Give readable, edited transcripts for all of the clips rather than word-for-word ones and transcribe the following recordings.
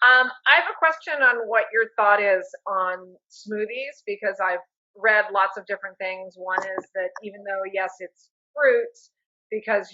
I have a question on what your thought is on smoothies because I've read lots of different things. One is that even though, yes, it's fruits, because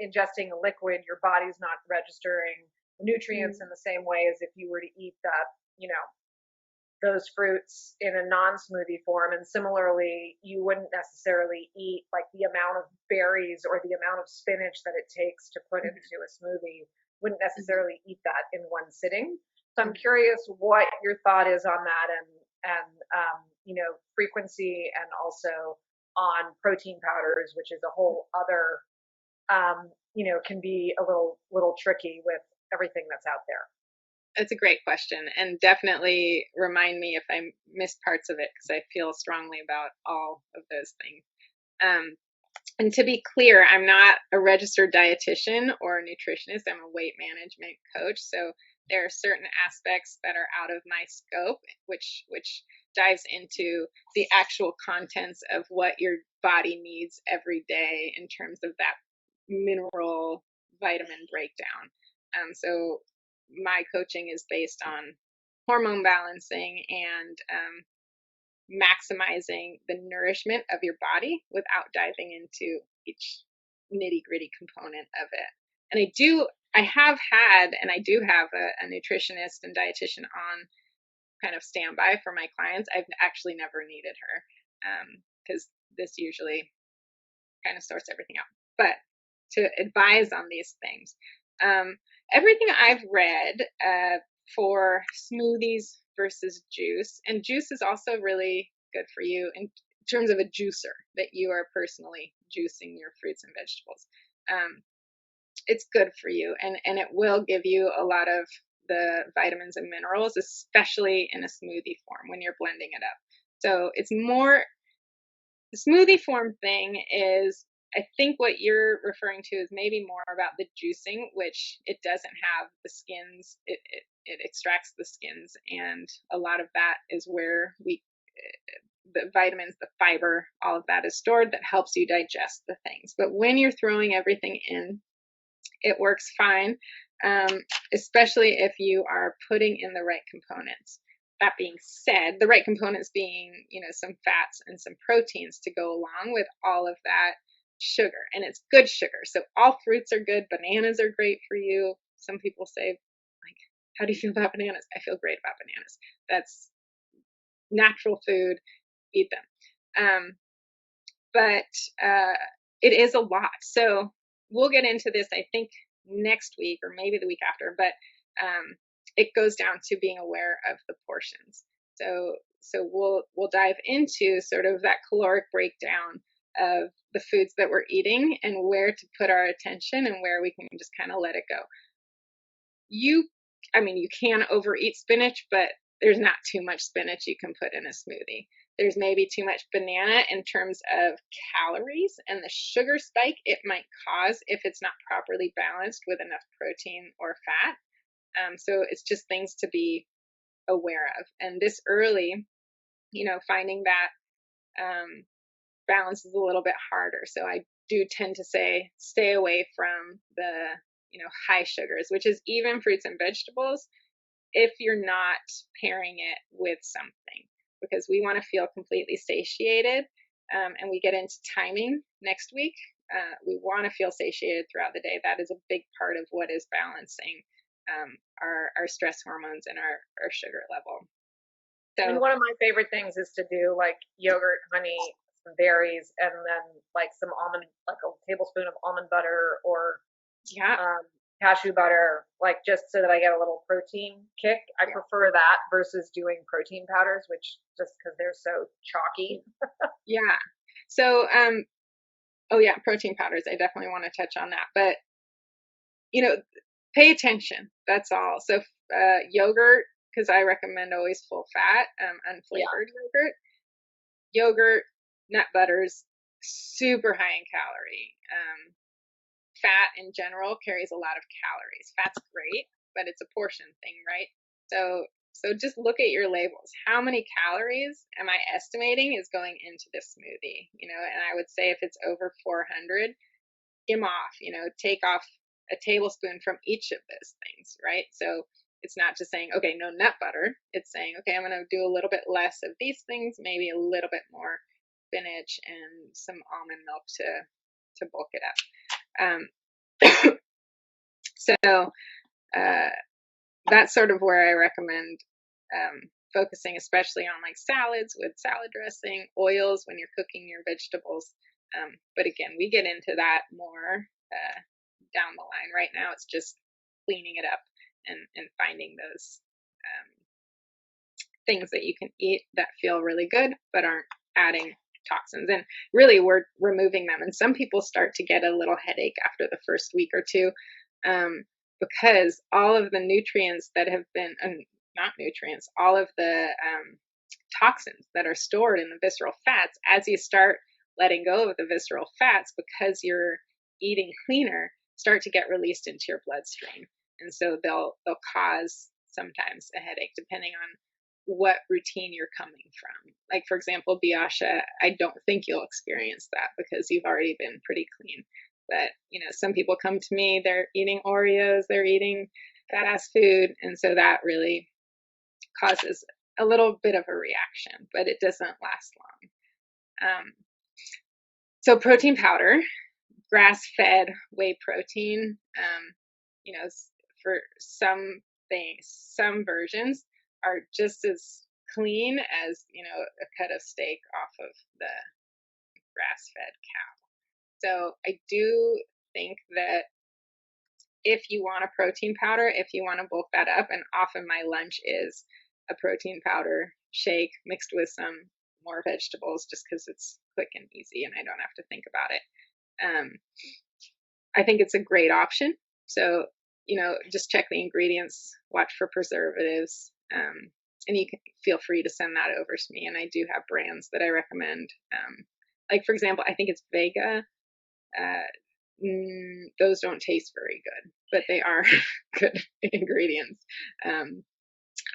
ingesting a liquid, your body's not registering nutrients in Mm, the same way as if you were to eat those fruits in a non-smoothie form. And similarly, you wouldn't necessarily eat like the amount of berries or the amount of spinach that it takes to put mhm, into a smoothie, wouldn't mhm, necessarily eat that in one sitting. So I'm mhm. curious what your thought is on that, and frequency, and also on protein powders, which is a whole other can be a little tricky with everything that's out there. That's a great question, and definitely remind me if I miss parts of it because I feel strongly about all of those things. Um, and to be clear, I'm not a registered dietitian or a nutritionist. I'm a weight management coach. So there are certain aspects that are out of my scope, which dives into the actual contents of what your body needs every day in terms of that mineral vitamin breakdown. So my coaching is based on hormone balancing and maximizing the nourishment of your body without diving into each nitty gritty component of it. And I have had, and I do have a nutritionist and dietitian on kind of standby for my clients. I've actually never needed her because this usually kind of sorts everything out. But to advise on these things, um, everything I've read for smoothies versus juice, and juice is also really good for you in terms of a juicer that you are personally juicing your fruits and vegetables. Um, it's good for you, and it will give you a lot of the vitamins and minerals, especially in a smoothie form when you're blending it up. So it's more the smoothie form thing is, I think what you're referring to is maybe more about the juicing, which it doesn't have the skins. It extracts the skins, and a lot of that is where the vitamins, the fiber, all of that is stored that helps you digest the things. But when you're throwing everything in, it works fine, um, especially if you are putting in the right components. That being said, the right components being, some fats and some proteins to go along with all of that sugar. And it's good sugar. So all fruits are good. Bananas are great for you. Some people say, like, how do you feel about bananas? I feel great about bananas. That's natural food. Eat them. But it is a lot. So we'll get into this, I think, next week or maybe the week after. But it goes down to being aware of the portions. So we'll dive into sort of that caloric breakdown of the foods that we're eating and where to put our attention and where we can just kind of let it go. You, I mean, you can overeat spinach, but there's not too much spinach you can put in a smoothie. There's maybe too much banana in terms of calories and the sugar spike it might cause if it's not properly balanced with enough protein or fat. So it's just things to be aware of. And this early, finding that um, balance is a little bit harder. So I do tend to say stay away from the high sugars, which is even fruits and vegetables, if you're not pairing it with something, because we want to feel completely satiated. And we get into timing next week. We want to feel satiated throughout the day. That is a big part of what is balancing our stress hormones and our sugar level. I mean, So one of my favorite things is to do like yogurt, honey, some berries, and then like some almond, like a tablespoon of almond butter or yeah, um, cashew butter, like just so that I get a little protein kick. I yeah, prefer that versus doing protein powders, which just because they're so chalky. yeah. So oh yeah, protein powders. I definitely want to touch on that, but you know, pay attention. That's all. So yogurt, because I recommend always full fat, Yeah. unflavored yogurt, nut butters, super high in calorie. Fat in general carries a lot of calories. Fat's great, but it's a portion thing, right? So just look at your labels. How many calories am I estimating is going into this smoothie? And I would say if it's over 400, skim off, take off a tablespoon from each of those things, right? So it's not just saying, okay, no nut butter. It's saying, okay, I'm going to do a little bit less of these things, maybe a little bit more spinach and some almond milk to bulk it up. So that's sort of where I recommend focusing, especially on like salads with salad dressing, oils when you're cooking your vegetables. But again, we get into that more down the line. Right now, it's just cleaning it up and finding those things that you can eat that feel really good but aren't adding toxins. And really, we're removing them. And some people start to get a little headache after the first week or two, because all of the nutrients that have been, not nutrients, all of the toxins that are stored in the visceral fats, as you start letting go of the visceral fats, because you're eating cleaner, start to get released into your bloodstream. And so they'll cause sometimes a headache depending on what routine you're coming from. Like, for example, Biasha, I don't think you'll experience that because you've already been pretty clean. But, you know, some people come to me, they're eating Oreos, they're eating fast food. And so that really causes a little bit of a reaction, but it doesn't last long. So protein powder, grass-fed whey protein, you know, for some things, some versions are just as clean as, you know, a cut of steak off of the grass-fed cow. So I do think that if you want a protein powder, if you want to bulk that up, and often my lunch is a protein powder shake mixed with some more vegetables just because it's quick and easy and I don't have to think about it. I think it's a great option. So, you know, just check the ingredients, watch for preservatives, and you can feel free to send that over to me. And I do have brands that I recommend. Like, for example, I think it's Vega. Those don't taste very good, but they are good ingredients.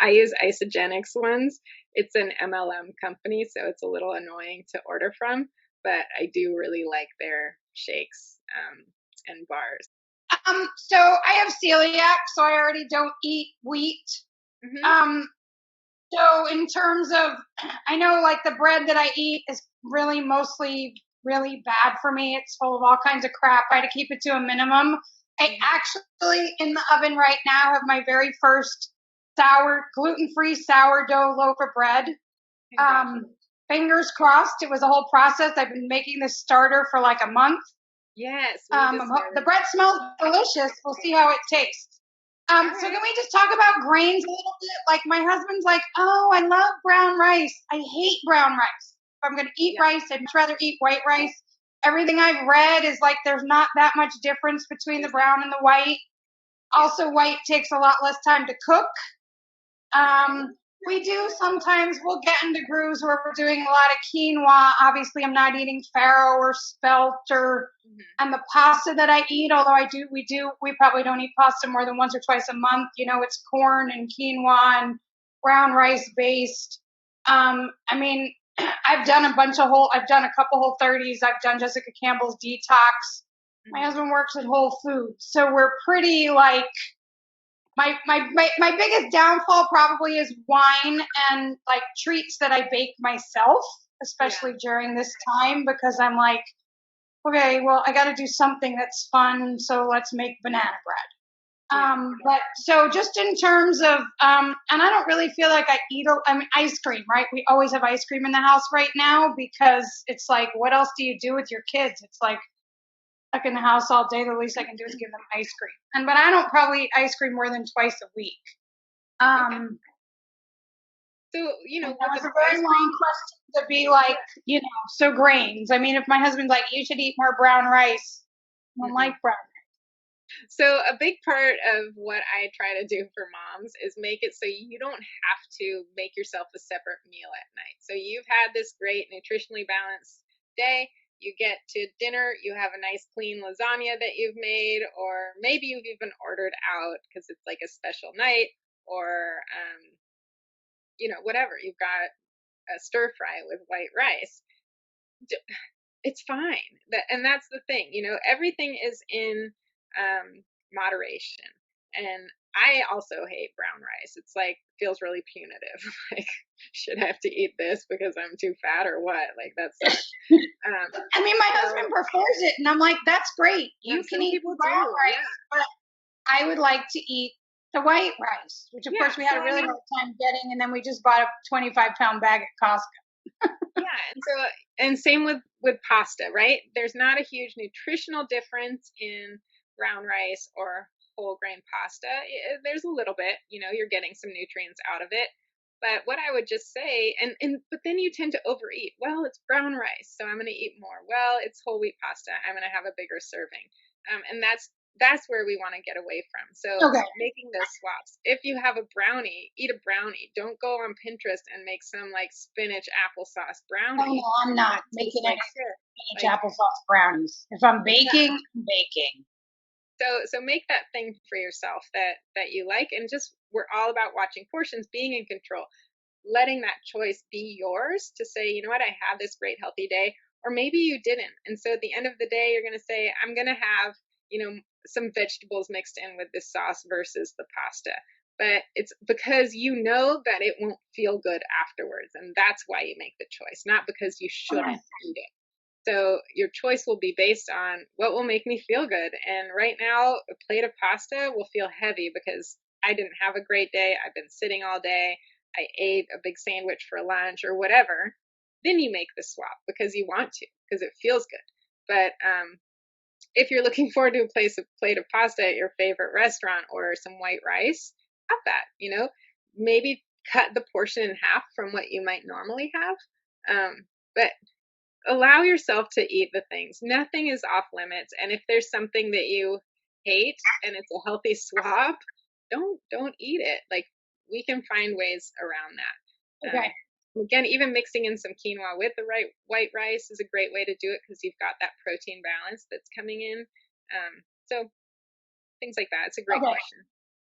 I use Isogenics ones. It's an MLM company, so it's a little annoying to order from, but I do really like their shakes and bars. So I have celiac, so I already don't eat wheat. Mm-hmm. So in terms of, I know like the bread that I eat is really mostly really bad for me. It's full of all kinds of crap. I try to keep it to a minimum. I actually, in the oven right now, have my very first gluten-free sourdough loaf of bread. Fingers crossed. It was a whole process. I've been making this starter for like a month. Yes. The bread smells delicious. We'll see how it tastes. So can we just talk about grains a little bit? Like my husband's like, oh, I love brown rice. I hate brown rice. If I'm going to eat rice, I'd much rather eat white rice. Everything I've read is like there's not that much difference between the brown and the white. Also, white takes a lot less time to cook. We do sometimes, we'll get into grooves where we're doing a lot of quinoa. Obviously, I'm not eating farro or spelt and the pasta that I eat, although we probably don't eat pasta more than once or twice a month. You know, it's corn and quinoa and brown rice based. I mean, I've done a couple Whole30s. I've done Jessica Campbell's Detox. My husband works at Whole Foods. So we're pretty like, my biggest downfall probably is wine and like treats that I bake myself, especially during this time, because I'm like, okay, well, I got to do something that's fun, so let's make banana bread. But so just in terms of, and I don't really feel like ice cream, right? We always have ice cream in the house right now because it's like, what else do you do with your kids? It's like, stuck in the house all day, the least I can do is give them ice cream. But I don't probably eat ice cream more than twice a week. So, you know, that was a very long question to be like, you know, so grains. I mean, if my husband's like, you should eat more brown rice, I don't like brown rice. So a big part of what I try to do for moms is make it so you don't have to make yourself a separate meal at night. So you've had this great nutritionally balanced day. You get to dinner, you have a nice clean lasagna that you've made, or maybe you've even ordered out because it's like a special night, or, you know, whatever. You've got a stir fry with white rice. It's fine. And that's the thing, you know, everything is in moderation. And I also hate brown rice. It's like feels really punitive. Like, should I have to eat this because I'm too fat or what? Like that sucks. I mean, my So husband prefers it, and I'm like, that's great. yeah, You can some eat people brown do. rice, Yeah. but I would like to eat the white rice, which of Yeah. course we had So a I really mean, hard time getting, and then we just bought a 25-pound bag at Costco. yeah, and same with pasta, right? There's not a huge nutritional difference in brown rice or whole grain pasta. There's a little bit, you're getting some nutrients out of it. But what I would just say, and but then you tend to overeat. Well, it's brown rice, so I'm going to eat more. Well, it's whole wheat pasta. I'm going to have a bigger serving. And that's where we want to get away from. So Okay. making those swaps. If you have a brownie, eat a brownie. Don't go on Pinterest and make some like spinach applesauce brownie. Oh no, I'm not That tastes making like any shit. spinach Like, applesauce brownies. If I'm baking, yeah. I'm baking. So make that thing for yourself that you like, and just we're all about watching portions, being in control, letting that choice be yours to say, you know what, I have this great healthy day, or maybe you didn't. And so at the end of the day, you're going to say, I'm going to have, some vegetables mixed in with this sauce versus the pasta. But it's because you know that it won't feel good afterwards. And that's why you make the choice, not because you shouldn't eat it. So your choice will be based on what will make me feel good. And right now, a plate of pasta will feel heavy because I didn't have a great day. I've been sitting all day. I ate a big sandwich for lunch or whatever. Then you make the swap because you want to, because it feels good. But if you're looking forward to plate of pasta at your favorite restaurant or some white rice, have that, maybe cut the portion in half from what you might normally have. But allow yourself to eat the things. Nothing is off limits. And if there's something that you hate and it's a healthy swap, don't eat it. Like, we can find ways around that. Okay. Again, even mixing in some quinoa with the right white rice is a great way to do it because you've got that protein balance that's coming in. So things like that. It's a great Okay. question.